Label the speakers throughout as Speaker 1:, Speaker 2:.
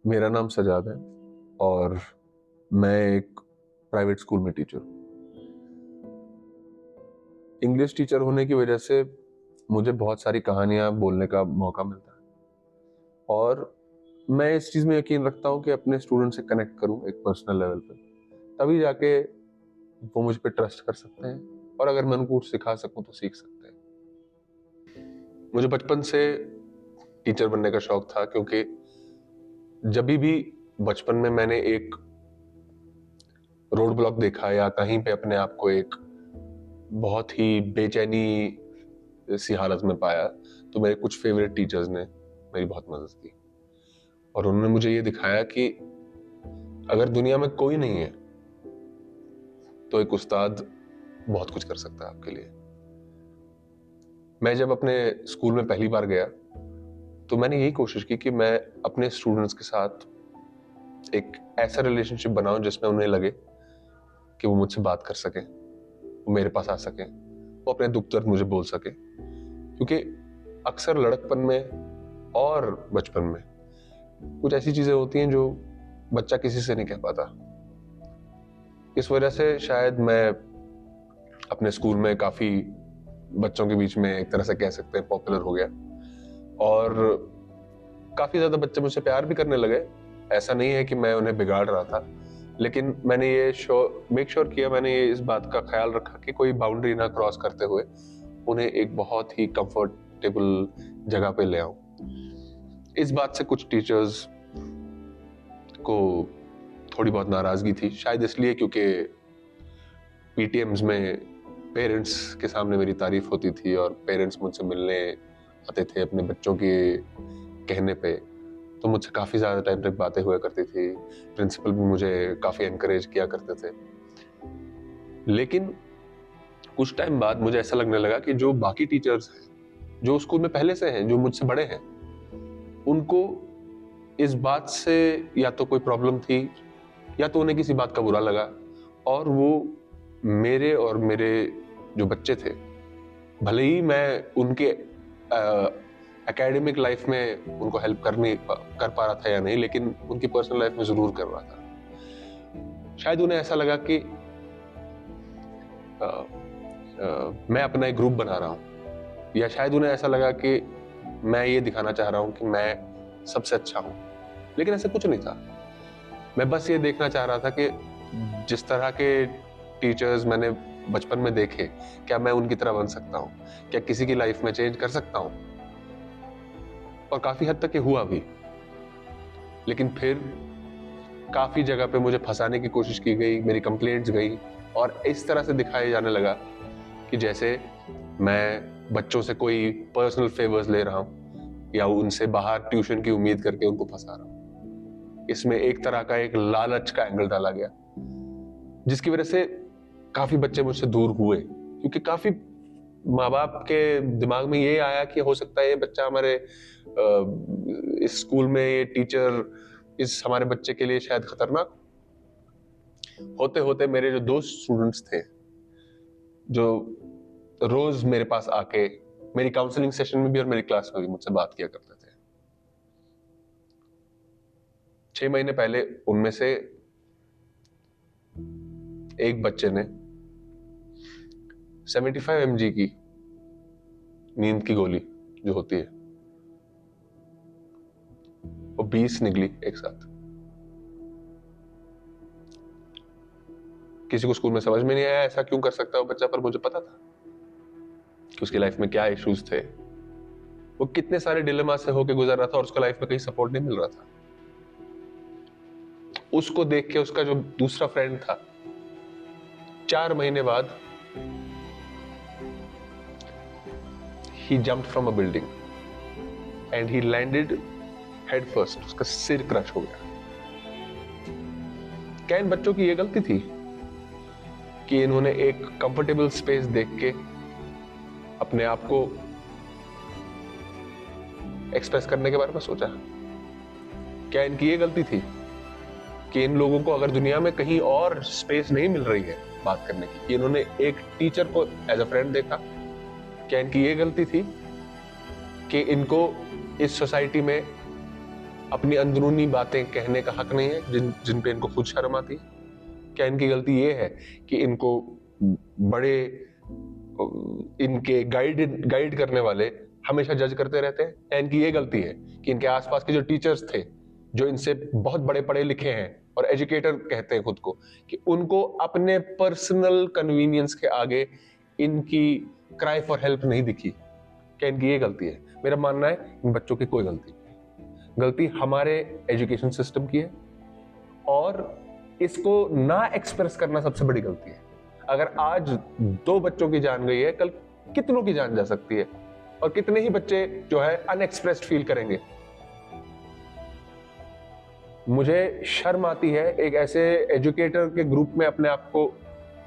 Speaker 1: मेरा नाम सजाद है और मैं एक प्राइवेट स्कूल में टीचर हूँ। इंग्लिश टीचर होने की वजह से मुझे बहुत सारी कहानियां बोलने का मौका मिलता है और मैं इस चीज़ में यकीन रखता हूँ कि अपने स्टूडेंट से कनेक्ट करूँ एक पर्सनल लेवल पे, तभी जाके वो मुझ पे ट्रस्ट कर सकते हैं और अगर मैं उनको कुछ सिखा सकूँ तो सीख सकते हैं। मुझे बचपन से टीचर बनने का शौक था क्योंकि जब भी बचपन में मैंने एक रोड ब्लॉक देखा या कहीं पे अपने आप को एक बहुत ही बेचैनी सी हालत में पाया तो मेरे कुछ फेवरेट टीचर्स ने मेरी बहुत मदद की और उन्होंने मुझे ये दिखाया कि अगर दुनिया में कोई नहीं है तो एक उस्ताद बहुत कुछ कर सकता है आपके लिए। मैं जब अपने स्कूल में पहली बार गया तो मैंने यही कोशिश की कि मैं अपने स्टूडेंट्स के साथ एक ऐसा रिलेशनशिप बनाऊं जिसमें उन्हें लगे कि वो मुझसे बात कर सकें, वो मेरे पास आ सकें, वो अपने दुख दर्द मुझे बोल सकें, क्योंकि अक्सर लड़कपन में और बचपन में कुछ ऐसी चीजें होती हैं जो बच्चा किसी से नहीं कह पाता। इस वजह से शायद मैं अपने स्कूल में काफी बच्चों के बीच में एक तरह से कह सकते हैं पॉपुलर हो गया और काफी ज्यादा बच्चे मुझसे प्यार भी करने लगे। ऐसा नहीं है कि मैं उन्हें बिगाड़ रहा था, लेकिन मैंने ये मेक श्योर किया, मैंने ये इस बात का ख्याल रखा कि कोई बाउंड्री ना क्रॉस करते हुए उन्हें एक बहुत ही कंफर्टेबल जगह पे ले आऊं। इस बात से कुछ टीचर्स को थोड़ी बहुत नाराजगी थी, शायद इसलिए क्योंकि पीटीएम्स में पेरेंट्स के सामने मेरी तारीफ होती थी और पेरेंट्स मुझसे मिलने आते थे अपने बच्चों के कहने पे, तो मुझसे काफ़ी ज़्यादा टाइम तक बातें हुआ करती थी। प्रिंसिपल भी मुझे काफ़ी एनकरेज किया करते थे। लेकिन कुछ टाइम बाद मुझे ऐसा लगने लगा कि जो बाकी टीचर्स हैं, जो स्कूल में पहले से हैं, जो मुझसे बड़े हैं, उनको इस बात से या तो कोई प्रॉब्लम थी या तो उन्हें किसी बात का बुरा लगा और वो मेरे और मेरे जो बच्चे थे, भले ही मैं उनके एकेडमिक लाइफ में उनको हेल्प कर पा रहा था या नहीं, लेकिन उनकी पर्सनल लाइफ में जरूर कर रहा था। शायद उन्हें ऐसा लगा कि मैं अपना एक ग्रुप बना रहा हूँ, या शायद उन्हें ऐसा लगा कि मैं ये दिखाना चाह रहा हूँ कि मैं सबसे अच्छा हूँ, लेकिन ऐसा कुछ नहीं था। मैं बस ये देखना चाह रहा था कि जिस तरह के टीचर्स मैंने बचपन में देखे, क्या मैं उनकी तरह बन सकता हूँ, क्या किसी की लाइफ में चेंज कर सकता हूँ। और काफी हद तक ये हुआ भी, लेकिन फिर काफी जगह पे मुझे फंसाने की कोशिश की गई, मेरी कंप्लेंट्स गई और इस तरह से दिखाया जाने लगा कि जैसे मैं बच्चों से कोई पर्सनल फेवर्स ले रहा हूँ या उनसे बाहर ट्यूशन की उम्मीद करके उनको फंसा रहा हूँ। इसमें एक तरह का एक लालच का एंगल डाला गया, जिसकी वजह से काफी बच्चे मुझसे दूर हुए, क्योंकि काफी माँ बाप के दिमाग में ये आया कि हो सकता है ये बच्चा हमारे इस स्कूल में ये टीचर इस हमारे बच्चे के लिए शायद खतरनाक। होते होते मेरे जो दो स्टूडेंट्स थे जो रोज मेरे पास आके मेरी काउंसलिंग सेशन में भी और मेरी क्लास में भी मुझसे बात किया करते थे, 6 महीने पहले उनमें से एक बच्चे ने 75 mg की नींद की गोली जो होती है वो 20 निकली एक साथ। किसी को स्कूल में समझ में नहीं आया ऐसा क्यों कर सकता है वो बच्चा, पर मुझे पता था कि उसकी लाइफ में क्या इश्यूज थे, वो कितने सारे डिलेमा से होके गुजर रहा था और उसको लाइफ में कहीं सपोर्ट नहीं मिल रहा था। उसको देख के उसका जो दूसरा फ्रेंड था 4 महीने बाद he jumped from a building and he landed head first, उसका सिर क्रश हो गया। क्या इन बच्चों की ये गलती थी कि इन्होंने एक कंफर्टेबल स्पेस देख के अपने आप को एक्सप्रेस करने के बारे में सोचा? क्या इनकी ये गलती थी कि इन लोगों को अगर दुनिया में कहीं और स्पेस नहीं मिल रही है बात करने की, कि इन्होंने एक टीचर को एज अ फ्रेंड देखा? क्या इनकी ये गलती थी कि इनको इस सोसाइटी में अपनी अंदरूनी बातें कहने का हक नहीं है जिन पे इनको खुद शर्म आती है? क्या इनकी गलती ये है कि इनको बड़े इनके गाइड करने वाले हमेशा जज करते रहते हैं? या इनकी ये गलती है कि इनके आसपास के जो टीचर्स थे, जो इनसे बहुत बड़े पढ़े लिखे हैं और एजुकेटर कहते हैं खुद को, कि उनको अपने पर्सनल कन्वीनियंस के आगे इनकी क्राई फॉर हेल्प नहीं दिखी? क्या इनकी ये गलती है? मेरा मानना है इन बच्चों की कोई गलती नहीं। गलती हमारे एजुकेशन सिस्टम की है, और इसको ना एक्सप्रेस करना सबसे बड़ी गलती है। अगर आज 2 बच्चों की जान गई है, कल कितनों की जान जा सकती है, और कितने ही बच्चे जो है अनएक्सप्रेस्ड फील करेंगे। मुझे शर्म आती है एक ऐसे एजुकेटर के ग्रुप में अपने आप को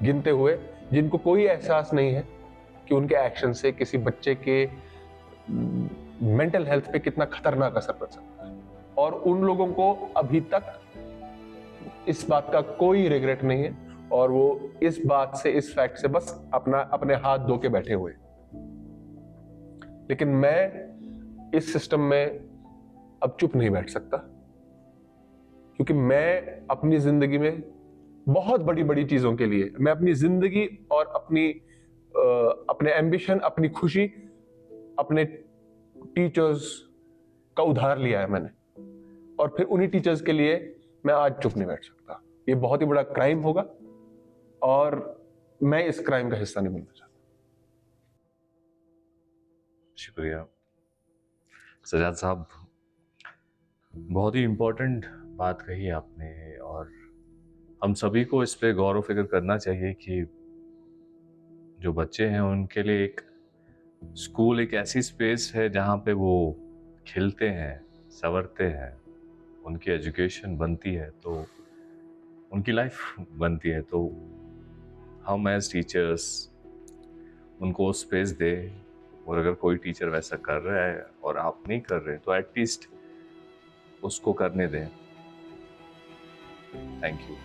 Speaker 1: गिनते हुए जिनको कोई एहसास नहीं है कि उनके एक्शन से किसी बच्चे के मेंटल हेल्थ पे कितना खतरनाक असर पड़ सकता है, और उन लोगों को अभी तक इस बात का कोई रिग्रेट नहीं है, और वो इस बात से, इस फैक्ट से बस अपने हाथ धो के बैठे हुए। लेकिन मैं इस सिस्टम में अब चुप नहीं बैठ सकता, क्योंकि मैं अपनी जिंदगी में बहुत बड़ी बड़ी चीजों के लिए, मैं अपनी जिंदगी और अपने एम्बिशन, अपनी खुशी अपने टीचर्स का उधार लिया है मैंने, और फिर उन्हीं टीचर्स के लिए मैं आज चुप नहीं बैठ सकता। ये बहुत ही बड़ा क्राइम होगा, और मैं इस क्राइम का हिस्सा नहीं बनना चाहता।
Speaker 2: शुक्रिया सजाद साहब, बहुत ही इम्पोर्टेंट बात कही आपने, और हम सभी को इस पे गौर व फिक्र करना चाहिए कि जो बच्चे हैं उनके लिए एक स्कूल एक ऐसी स्पेस है जहाँ पे वो खिलते हैं, संवरते हैं, उनकी एजुकेशन बनती है, तो उनकी लाइफ बनती है। तो हम एज टीचर्स उनको स्पेस दें, और अगर कोई टीचर वैसा कर रहा है और आप नहीं कर रहे तो एटलीस्ट उसको करने दें। Thank you.